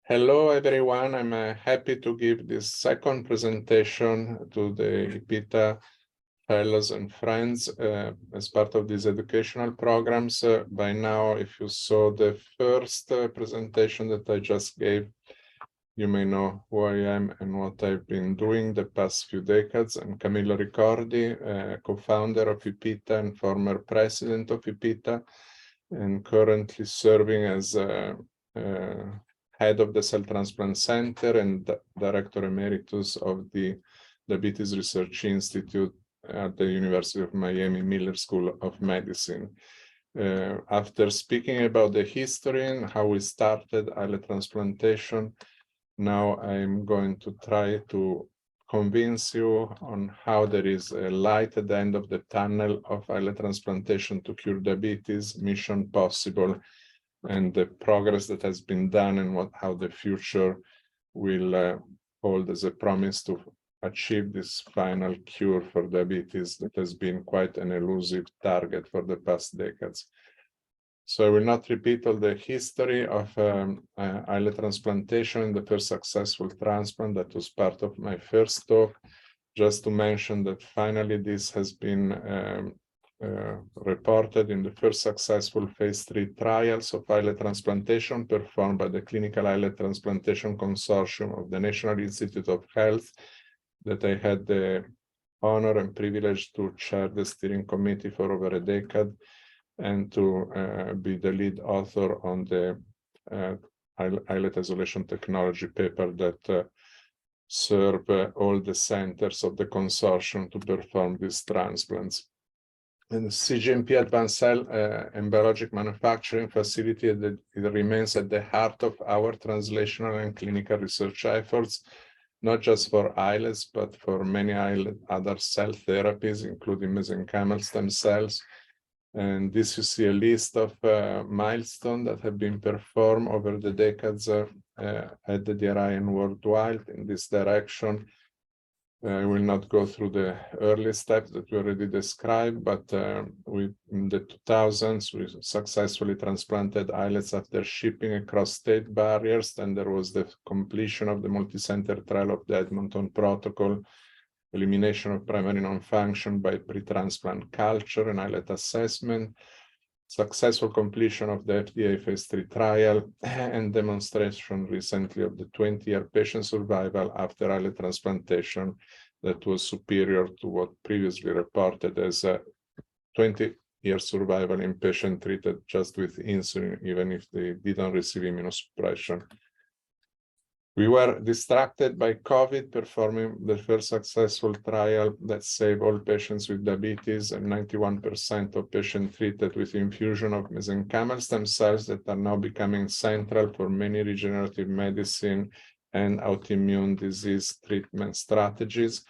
Hello, everyone. I'm happy to give this second presentation to the IPITA fellows and friends as part of these educational programs. By now, if you saw the first presentation that I just gave, you may know who I am and what I've been doing the past few decades. I'm Camillo Ricordi, co-founder of IPITA and former president of IPITA, and currently serving as head of the Cell Transplant Center and Director Emeritus of the Diabetes Research Institute at the University of Miami Miller School of Medicine. After speaking about the history and how we started islet transplantation, now I'm going to try to convince you on how there is a light at the end of the tunnel of islet transplantation to cure diabetes, mission possible, and the progress that has been done and how the future will hold as a promise to achieve this final cure for diabetes that has been quite an elusive target for the past decades. So I will not repeat all the history of islet transplantation and the first successful transplant that was part of my first talk, just to mention that finally this has been reported in the first successful phase 3 trials of islet transplantation performed by the Clinical Islet Transplantation Consortium of the National Institute of Health, that I had the honor and privilege to chair the steering committee for over a decade, and to be the lead author on the islet isolation technology paper that serve all the centers of the consortium to perform these transplants. And the cGMP advanced cell and biologic manufacturing facility that it remains at the heart of our translational and clinical research efforts, not just for islets, but for many other cell therapies, including mesenchymal stem cells. And this, you see a list of milestones that have been performed over the decades at the DRI and worldwide in this direction. I will not go through the early steps that we already described, but in the 2000s, we successfully transplanted islets after shipping across state barriers. Then there was the completion of the multi-center trial of the Edmonton Protocol, elimination of primary non-function by pre-transplant culture and islet assessment, successful completion of the FDA phase 3 trial, and demonstration recently of the 20-year patient survival after islet transplantation that was superior to what previously reported as a 20-year survival in patients treated just with insulin, even if they didn't receive immunosuppression. We were distracted by COVID, performing the first successful trial that saved all patients with diabetes, and 91% of patients treated with infusion of mesenchymal stem cells that are now becoming central for many regenerative medicine and autoimmune disease treatment strategies.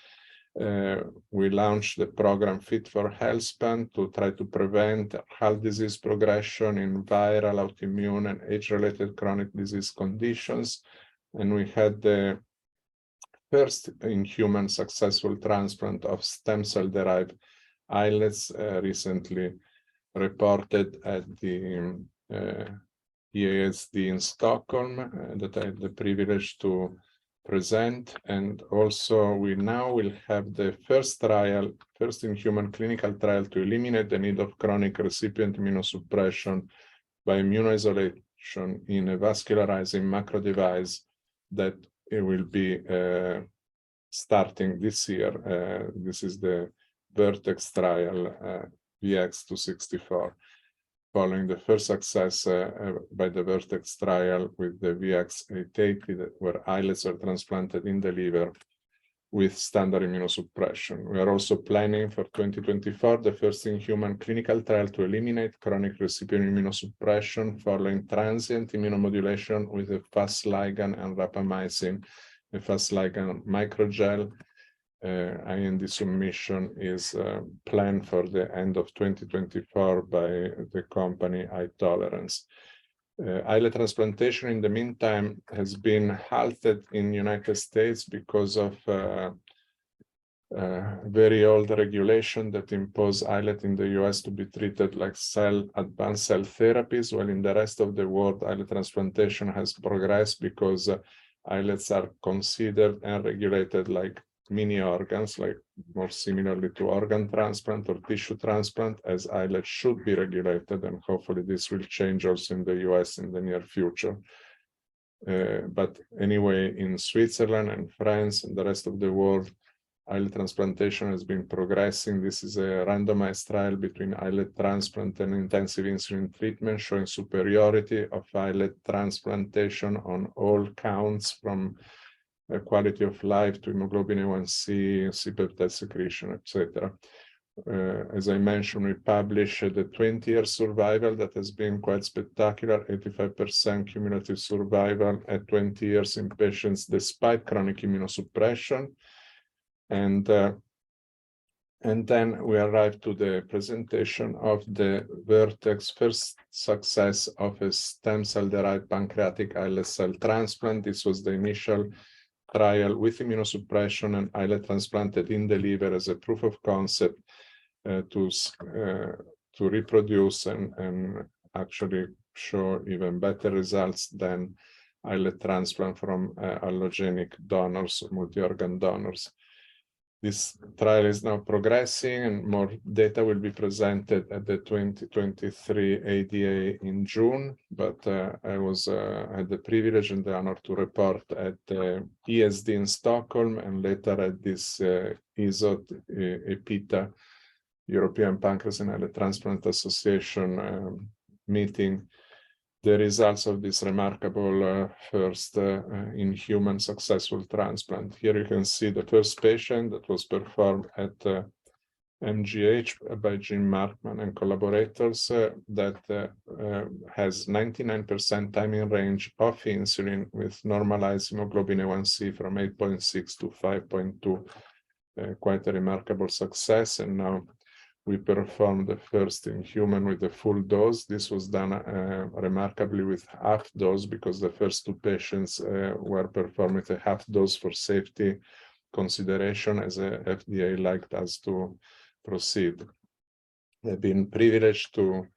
We launched the program Fit for Healthspan to try to prevent heart disease progression in viral, autoimmune, and age-related chronic disease conditions. And we had the first in human successful transplant of stem cell derived islets recently reported at the EASD in Stockholm that I had the privilege to present. And also we now will have the first in human clinical trial to eliminate the need of chronic recipient immunosuppression by immunoisolation in a vascularizing macro device that it will be starting this year. This is the Vertex trial, VX264, following the first success by the Vertex trial with the VX880, where islets are transplanted in the liver with standard immunosuppression. We are also planning for 2024 the first in human clinical trial to eliminate chronic recipient immunosuppression following transient immunomodulation with a fast ligand and rapamycin, a fast ligand microgel. IND submission is planned for the end of 2024 by the company iTolerance. Islet transplantation, in the meantime, has been halted in the United States because of very old regulation that imposed islet in the US to be treated like advanced cell therapies, while in the rest of the world, islet transplantation has progressed because islets are considered and regulated like mini organs, like more similarly to organ transplant or tissue transplant, as islets should be regulated, and hopefully this will change also in the US in the near future. But anyway, in Switzerland and France and the rest of the world, islet transplantation has been progressing. This is a randomized trial between islet transplant and intensive insulin treatment, showing superiority of islet transplantation on all counts, from quality of life to hemoglobin A1C, C-Peptide secretion, etc. As I mentioned, we published the 20-year survival that has been quite spectacular, 85% cumulative survival at 20 years in patients despite chronic immunosuppression. And then we arrived to the presentation of the Vertex first success of a stem cell-derived pancreatic islet cell transplant. This was the initial trial with immunosuppression and islet transplanted in the liver as a proof of concept to reproduce and actually show even better results than islet transplant from allogenic donors, multi-organ donors. This trial is now progressing, and more data will be presented at the 2023 ADA in June. But I had the privilege and the honor to report at ESD in Stockholm, and later at this IPITA, European Pancreas and Islet Transplant Association meeting, the results of this remarkable first in human successful transplant. Here you can see the first patient that was performed at MGH by Jim Markman and collaborators that has 99% time in range of insulin with normalized hemoglobin A1C from 8.6 to 5.2, quite a remarkable success. And now we performed the first in human with the full dose. This was done remarkably with half dose, because the first two patients were performed with a half dose for safety consideration, as a FDA liked us to proceed. I've been privileged to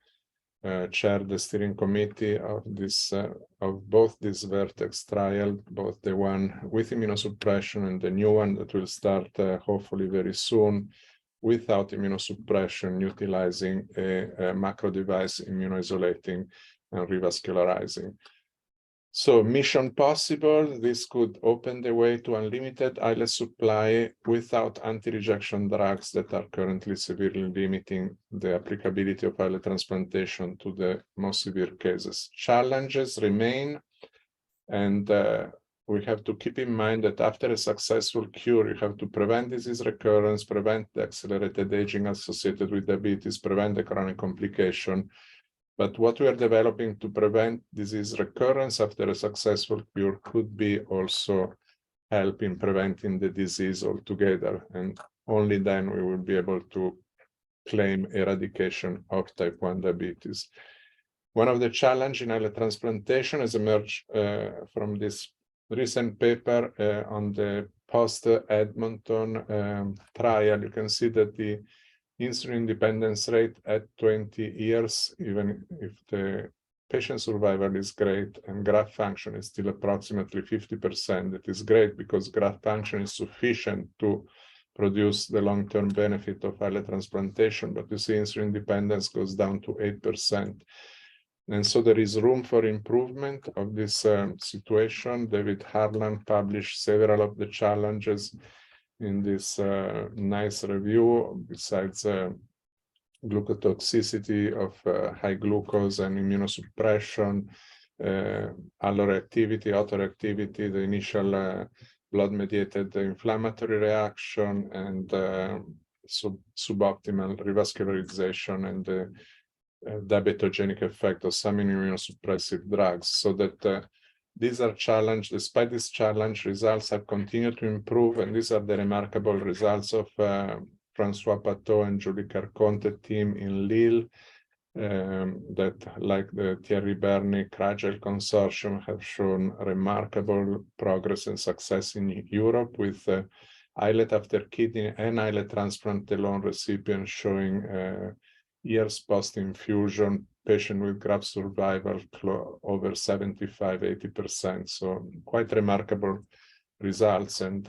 chair the steering committee of this of both this Vertex trial, both the one with immunosuppression and the new one that will start hopefully very soon, without immunosuppression, utilizing a macro device immunoisolating and revascularizing. So mission possible, this could open the way to unlimited islet supply without anti-rejection drugs that are currently severely limiting the applicability of islet transplantation to the most severe cases. Challenges remain, and we have to keep in mind that after a successful cure, you have to prevent disease recurrence, prevent the accelerated aging associated with diabetes, prevent the chronic complication. But what we are developing to prevent disease recurrence after a successful cure could be also help in preventing the disease altogether. And only then we will be able to claim eradication of type 1 diabetes. One of the challenges in islet transplantation has emerged from this recent paper on the post-Edmonton trial. You can see that the insulin dependence rate at 20 years, even if the patient survival is great and graft function is still approximately 50%, it is great because graft function is sufficient to produce the long-term benefit of islet transplantation, but you see insulin dependence goes down to 8%. And so there is room for improvement of this situation. David Harlan published several of the challenges in this nice review, besides glucotoxicity of high glucose and immunosuppression, alloreactivity, autoreactivity, the initial blood-mediated inflammatory reaction, and suboptimal revascularization and the diabetogenic effect of some immunosuppressive drugs. So that these are challenges. Despite this challenge, results have continued to improve, and these are the remarkable results of Francois Pateau and Julie Carconte team in Lille, that, like the Thierry Berny Cragel Consortium, have shown remarkable progress and success in Europe with islet after kidney and islet transplant alone recipients showing years post-infusion, patient with graft survival over 75–80%. So quite remarkable results. And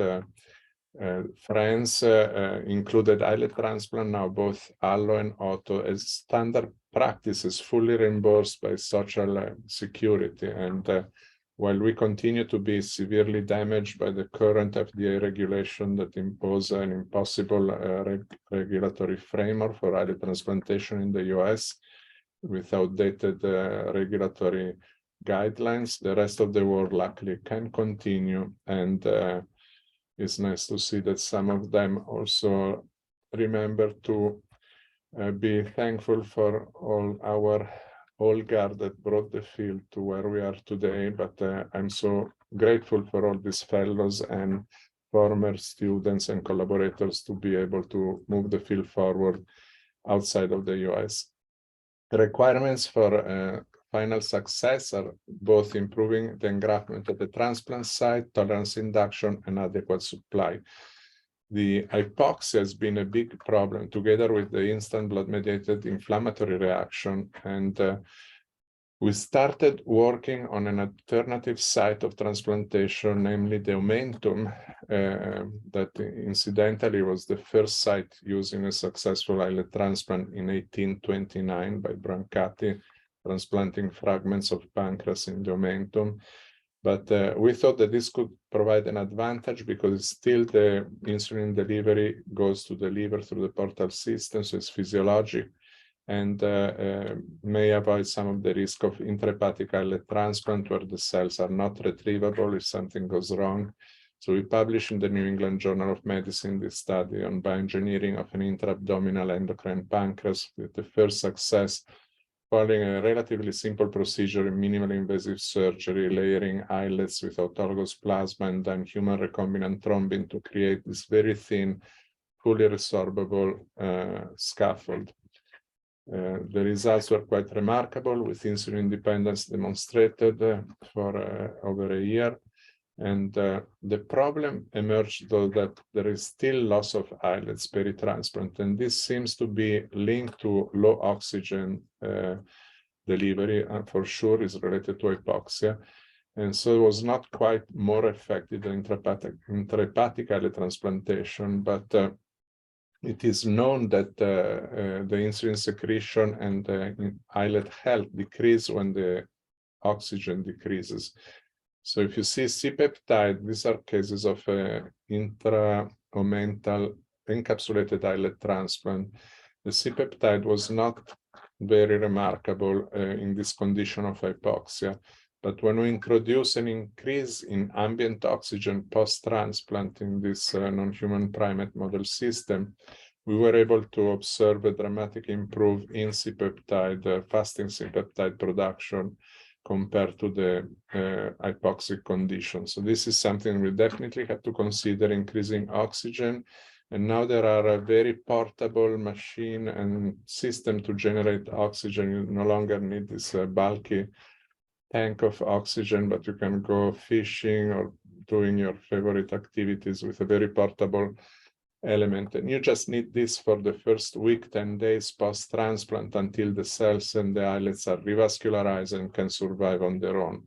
France included islet transplant, now both allo and auto, as standard practices fully reimbursed by Social Security. And while we continue to be severely damaged by the current FDA regulation that impose an impossible regulatory framework for islet transplantation in the US with outdated regulatory guidelines, the rest of the world luckily can continue. And it's nice to see that some of them also remember to be thankful for all our old guard that brought the field to where we are today. But I'm so grateful for all these fellows and former students and collaborators to be able to move the field forward outside of the US. The requirements for final success are both improving the engraftment at the transplant site, tolerance induction, and adequate supply. The hypoxia has been a big problem, together with the instant blood-mediated inflammatory reaction. And we started working on an alternative site of transplantation, namely the omentum, that incidentally was the first site using a successful islet transplant in 1829 by Brancati, transplanting fragments of pancreas in the omentum. But we thought that this could provide an advantage because still the insulin delivery goes to the liver through the portal system, so it's physiologic, and may avoid some of the risk of intrahepatic islet transplant where the cells are not retrievable if something goes wrong. So we published in the New England Journal of Medicine this study on bioengineering of an intra-abdominal endocrine pancreas with the first success following a relatively simple procedure in minimally invasive surgery, layering islets with autologous plasma and then human recombinant thrombin to create this very thin, fully resorbable scaffold. The results were quite remarkable, with insulin independence demonstrated for over a year. And the problem emerged, though, that there is still loss of islets peri-transplant, and this seems to be linked to low oxygen delivery, and for sure is related to hypoxia. And so it was not quite more effective than intrahepatic islet transplantation, but it is known that the insulin secretion and the islet health decrease when the oxygen decreases. So if you see C-Peptide, these are cases of intra-omental encapsulated islet transplant. The C-Peptide was not very remarkable in this condition of hypoxia. But when we introduce an increase in ambient oxygen post-transplant in this non-human primate model system, we were able to observe a dramatic improvement in C-Peptide, fasting C-Peptide production compared to the hypoxic condition. So this is something we definitely have to consider, increasing oxygen. And now there are a very portable machine and system to generate oxygen. You no longer need this bulky tank of oxygen, but you can go fishing or doing your favorite activities with a very portable element. And you just need this for the first week, 10 days post-transplant until the cells and the islets are revascularized and can survive on their own.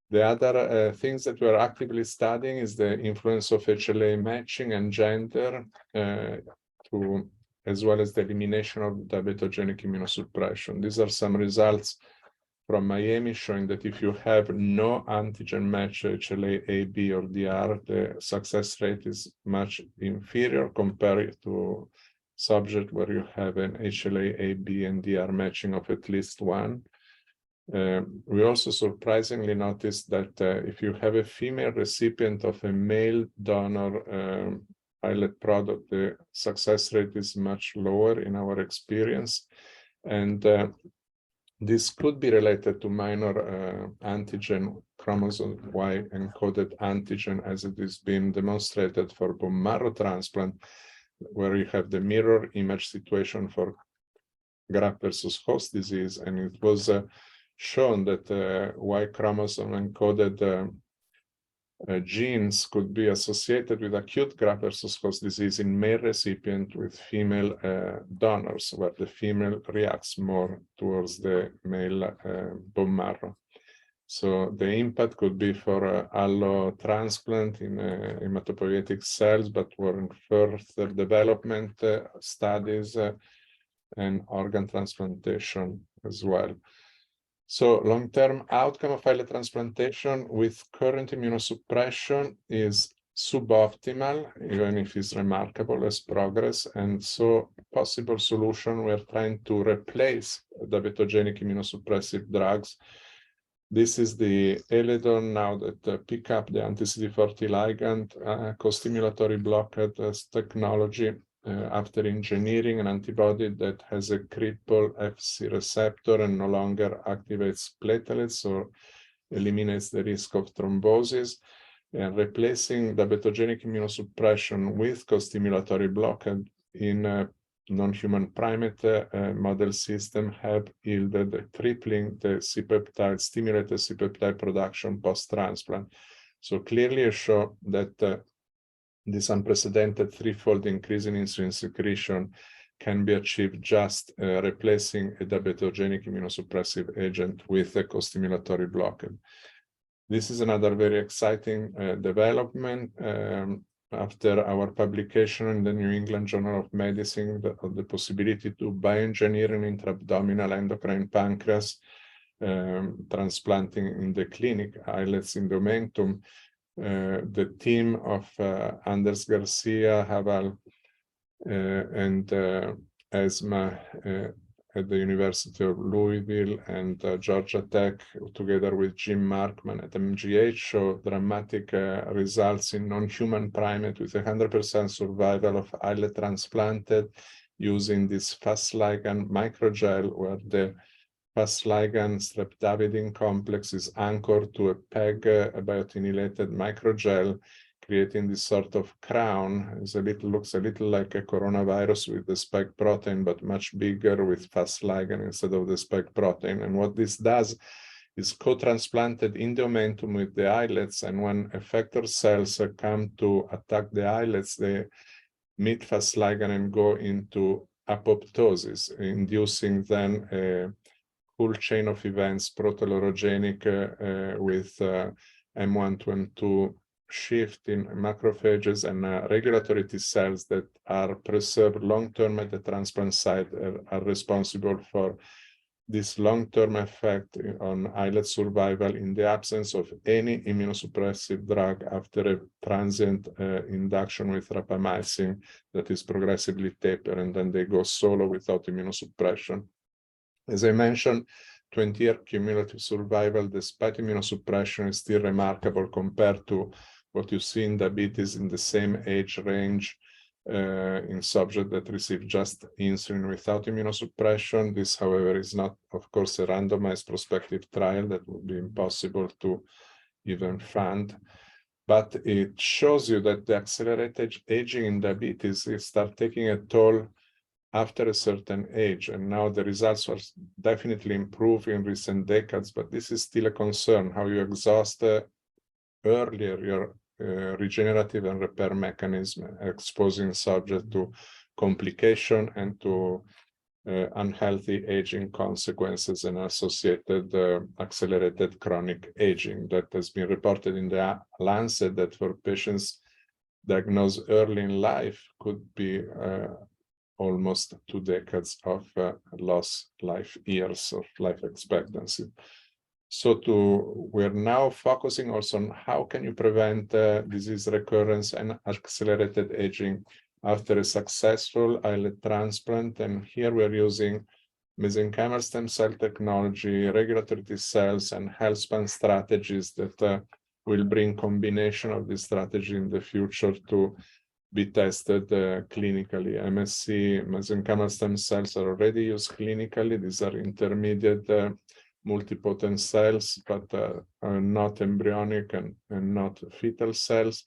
The other things that we're actively studying is the influence of HLA matching and gender, as well as the elimination of diabetogenic immunosuppression. These are some results from Miami showing that if you have no antigen match HLA A, B, or DR, the success rate is much inferior compared to subject where you have an HLA A, B, and DR matching of at least one. We also surprisingly noticed that if you have a female recipient of a male donor islet product, the success rate is much lower in our experience. And this could be related to minor antigen, chromosome Y encoded antigen, as it is being demonstrated for bone marrow transplant, where you have the mirror image situation for graft versus host disease. And it was shown that Y chromosome encoded genes could be associated with acute graft versus host disease in male recipient with female donors, where the female reacts more towards the male bone marrow. So the impact could be for allo transplant in hematopoietic cells, but for further development studies and organ transplantation as well. So long-term outcome of islet transplantation with current immunosuppression is suboptimal, even if it's remarkable as progress. And so possible solution, we're trying to replace diabetogenic immunosuppressive drugs. This is the Eledon now that pick up the anti-CD40 ligand co-stimulatory blockade as technology after engineering an antibody that has a cripple Fc receptor and no longer activates platelets or eliminates the risk of thrombosis. And replacing diabetogenic immunosuppression with co-stimulatory blockade in non-human primate model system have yielded tripling the C-peptide, stimulated C-peptide production post-transplant. So clearly show that this unprecedented threefold increase in insulin secretion can be achieved just replacing a diabetogenic immunosuppressive agent with a co-stimulatory blockade. This is another very exciting development. After our publication in the New England Journal of Medicine of the possibility to bioengineer an intra-abdominal endocrine pancreas, transplanting in the clinic islets in the omentum, the team of Anders Garcia, Haval, and Esma at the University of Louisville and Georgia Tech, together with Jim Markman at MGH, show dramatic results in non-human primate with 100% survival of islet transplanted using this fast ligand microgel, where the fast ligand streptavidin complex is anchored to a PEG biotinylated microgel, creating this sort of crown. Looks a little like a coronavirus with the spike protein, but much bigger with fast ligand instead of the spike protein. And what this does is co-transplanted in the omentum with the islets, and when effector cells come to attack the islets, they meet fast ligand and go into apoptosis, inducing then a full chain of events, protolorogenic with M1 to M2 shift in macrophages and regulatory T cells that are preserved long-term at the transplant site are responsible for this long-term effect on islet survival in the absence of any immunosuppressive drug after a transient induction with rapamycin that is progressively tapered, and then they go solo without immunosuppression. As I mentioned, 20-year cumulative survival despite immunosuppression is still remarkable compared to what you see in diabetes in the same age range in subjects that receive just insulin without immunosuppression. This, however, is not, of course, a randomized prospective trial that would be impossible to even fund. But it shows you that the accelerated aging in diabetes start taking a toll after a certain age. And now the results are definitely improving in recent decades, but this is still a concern, how you exhaust earlier your regenerative and repair mechanism, exposing subject to complication and to unhealthy aging consequences and associated accelerated chronic aging. That has been reported in the Lancet that for patients diagnosed early in life could be almost 2 decades of lost life years of life expectancy. So we're now focusing also on how can you prevent disease recurrence and accelerated aging after a successful islet transplant. And here we're using mesenchymal stem cell technology, regulatory T cells, and health span strategies that will bring combination of this strategy in the future to be tested clinically. MSC, mesenchymal stem cells, are already used clinically. These are intermediate multipotent cells, but are not embryonic and not fetal cells.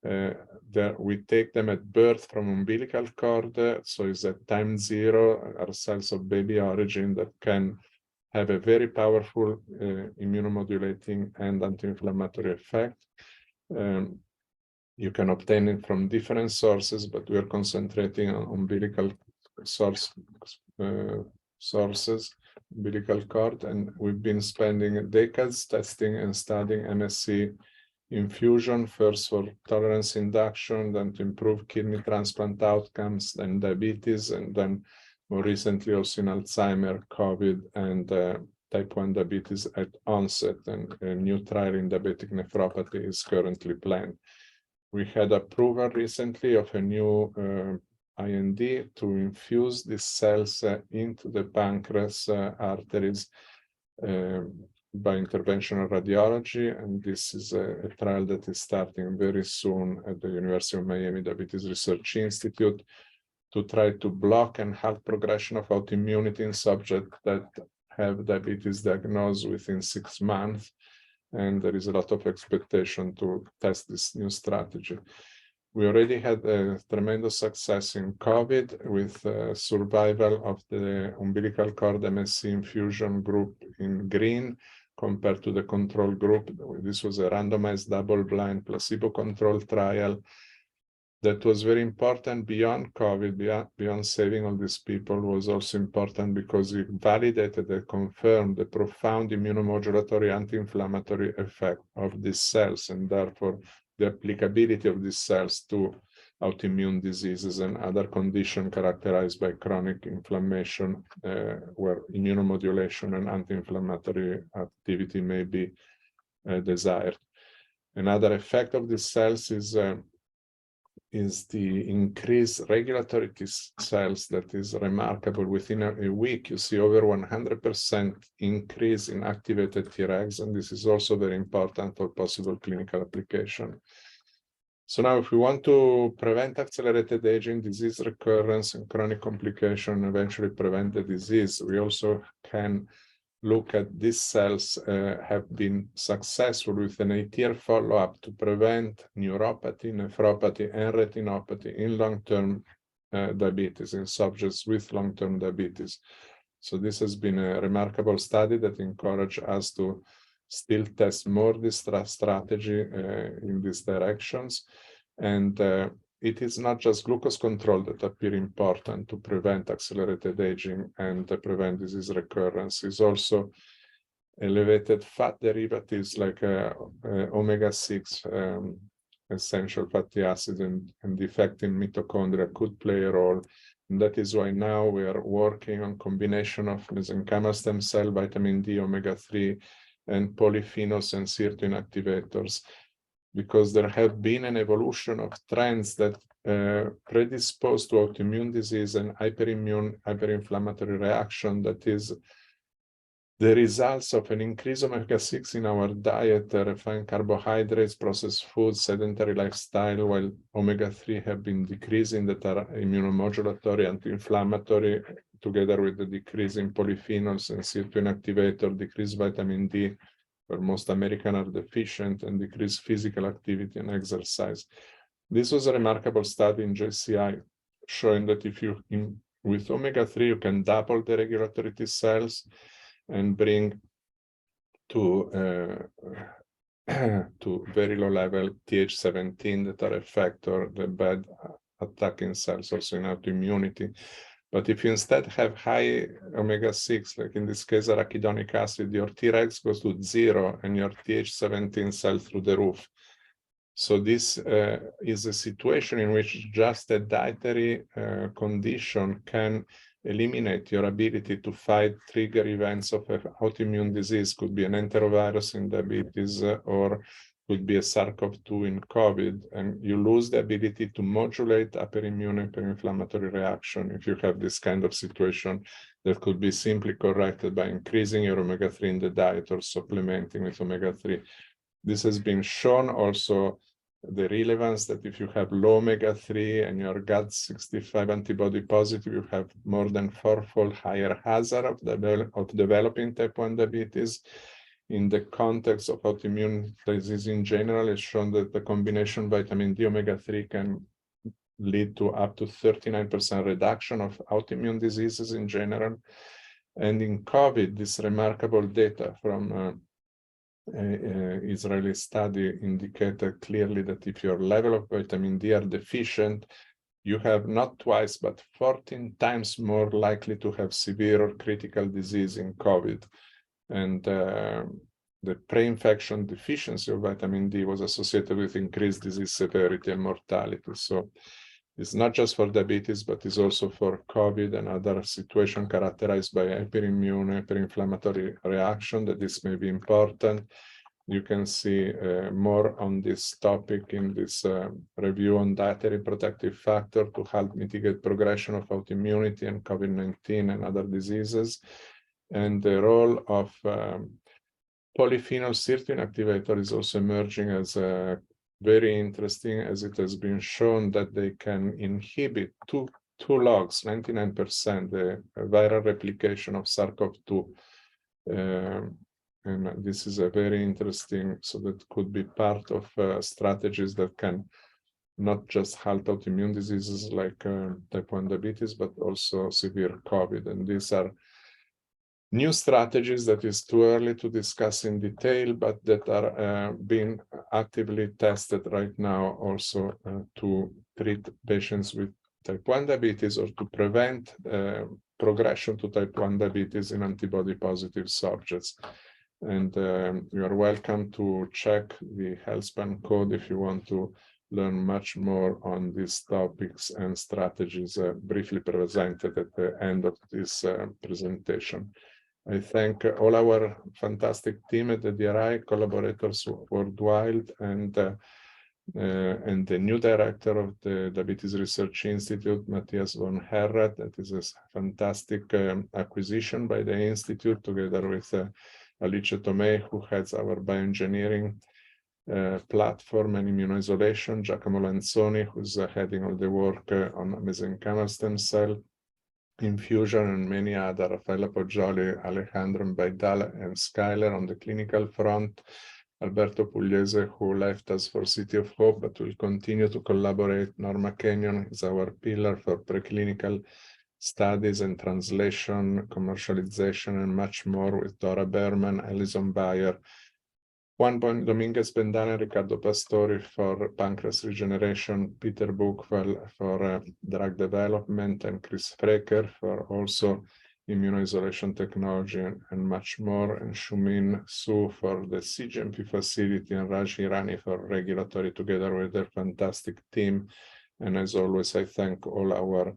We take them at birth from umbilical cord, so it's at time 0, are cells of baby origin that can have a very powerful immunomodulating and anti-inflammatory effect. You can obtain it from different sources, but we are concentrating on umbilical sources, umbilical cord, and we've been spending decades testing and studying MSC infusion, first for tolerance induction, then to improve kidney transplant outcomes, then diabetes, and then more recently also in Alzheimer, COVID, and type 1 diabetes at onset, and a new trial in diabetic nephropathy is currently planned. We had approval recently of a new IND to infuse these cells into the pancreas arteries by interventional radiology, and this is a trial that is starting very soon at the University of Miami Diabetes Research Institute to try to block and halt progression of autoimmunity in subjects that have diabetes diagnosed within 6 months. And there is a lot of expectation to test this new strategy. We already had a tremendous success in COVID with survival of the umbilical cord MSC infusion group in green compared to the control group. This was a randomized double-blind placebo-controlled trial that was very important beyond COVID, beyond saving all these people, was also important because it validated and confirmed the profound immunomodulatory anti-inflammatory effect of these cells, and therefore the applicability of these cells to autoimmune diseases and other conditions characterized by chronic inflammation, where immunomodulation and anti-inflammatory activity may be desired. Another effect of these cells is the increased regulatory T cells that is remarkable. Within a week, you see over 100% increase in activated Tregs, and this is also very important for possible clinical application. So now, if we want to prevent accelerated aging, disease recurrence, and chronic complication, and eventually prevent the disease, we also can look at these cells have been successful with an 8-year follow-up to prevent neuropathy, nephropathy, and retinopathy in long-term diabetes, in subjects with long-term diabetes. So this has been a remarkable study that encouraged us to still test more this strategy in these directions. And it is not just glucose control that appear important to prevent accelerated aging and prevent disease recurrence. It's also elevated fat derivatives like omega-6 essential fatty acids and defect in mitochondria could play a role. And that is why now we are working on combination of mesenchymal stem cell, vitamin D, omega-3, and polyphenols and sirtuin activators, because there have been an evolution of trends that predispose to autoimmune disease and hyperinflammatory reaction that is the results of an increase of omega-6 in our diet, refined carbohydrates, processed foods, sedentary lifestyle, while omega-3 have been decreasing that are immunomodulatory, anti-inflammatory, together with the decrease in polyphenols and sirtuin activator, decreased vitamin D, where most Americans are deficient, and decreased physical activity and exercise. This was a remarkable study in JCI, showing that if you, with omega-3, you can double the regulatory T cells and bring to very low level Th17 that are effector, the bad attacking cells also in autoimmunity. But if you instead have high omega-6, like in this case arachidonic acid, your Tregs goes to 0 and your Th17 cells through the roof. So this is a situation in which just a dietary condition can eliminate your ability to fight trigger events of autoimmune disease. Could be an enterovirus in diabetes or could be a SARS-CoV-2 in COVID, and you lose the ability to modulate hyperimmune and hyperinflammatory reaction if you have this kind of situation that could be simply corrected by increasing your omega-3 in the diet or supplementing with omega-3. This has been shown also, the relevance that if you have low omega-3 and your GAD65 antibody positive, you have more than 4-fold higher hazard of developing type 1 diabetes. In the context of autoimmune disease in general, it's shown that the combination vitamin D omega-3 can lead to up to 39% reduction of autoimmune diseases in general. And in COVID, this remarkable data from Israeli study indicated clearly that if your level of vitamin D are deficient, you have not twice, but 14 times more likely to have severe or critical disease in COVID. And the pre-infection deficiency of vitamin D was associated with increased disease severity and mortality. So it's not just for diabetes, but it's also for COVID and other situations characterized by hyperimmune, hyperinflammatory reaction, that this may be important. You can see more on this topic in this review on dietary protective factor to help mitigate progression of autoimmunity and COVID-19 and other diseases. And the role of polyphenol sirtuin activator is also emerging as very interesting, as it has been shown that they can inhibit two logs, 99%, the viral replication of SARS-CoV-2. And this is a very interesting, so that could be part of strategies that can not just halt autoimmune diseases like type 1 diabetes, but also severe COVID. And these are new strategies that is too early to discuss in detail, but that are being actively tested right now also to treat patients with type 1 diabetes or to prevent progression to type 1 diabetes in antibody-positive subjects. And you are welcome to check the HealthSpan code if you want to learn much more on these topics and strategies briefly presented at the end of this presentation. I thank all our fantastic team at the DRI, collaborators worldwide, and the new director of the Diabetes Research Institute, Matthias von Herrat. That is a fantastic acquisition by the Institute, together with Alice Tomei, who heads our bioengineering platform and immunoisolation, Giacomo Lanzoni, who's heading all the work on mesenchymal stem cell infusion, and many other, Raffaella Poggioli, Alejandro Baidal, and Skyler on the clinical front, Alberto Pugliese, who left us for City of Hope, but will continue to collaborate. Norma Kenyon is our pillar for preclinical studies and translation, commercialization, and much more, with Dora Berman, Alison Bayer, Juan Dominguez Bendana, Riccardo Pastori for pancreas regeneration, Peter Buchwald for drug development, and Chris Frecker for also immunoisolation technology and much more, and Shumin Su for the CGMP facility, and Raj Hirani for regulatory, together with their fantastic team. And as always, I thank all our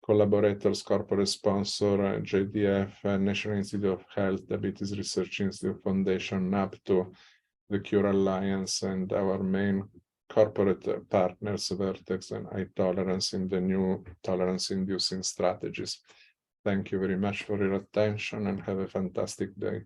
collaborators, corporate sponsor, JDF, National Institute of Health, Diabetes Research Institute Foundation, NAPTO, the Cure Alliance, and our main corporate partners, Vertex and iTolerance, in the new tolerance-inducing strategies. Thank you very much for your attention, and have a fantastic day.